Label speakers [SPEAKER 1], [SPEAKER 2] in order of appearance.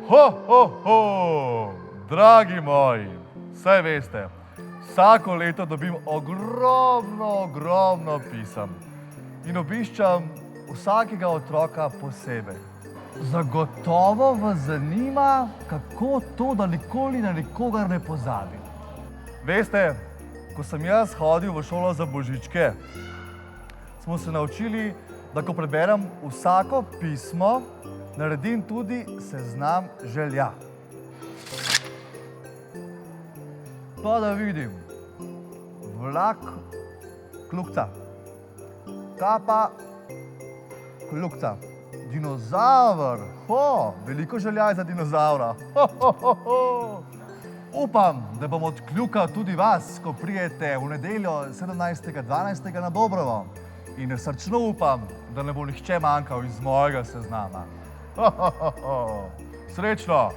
[SPEAKER 1] Ho! Dragi moji, saj veste, vsako leto dobim ogromno pisem in obiščam vsakega otroka posebej. Zagotovo vas zanima, kako to, da nikoli na nikogar ne pozabim. Veste, ko sem jaz hodil v šolo za božičke, smo se naučili, da ko preberem vsako pismo, naredim tudi seznam želja. Pa da vidim, vlak kljukca, kapa kljukca, dinozaver, veliko želja je za dinozavra. Upam, da bom odkljukal tudi vas, ko prijete v nedeljo 17.12. na Dobrovo. In srčno upam, da ne bo nihče manjkal iz mojega seznama. Srečno!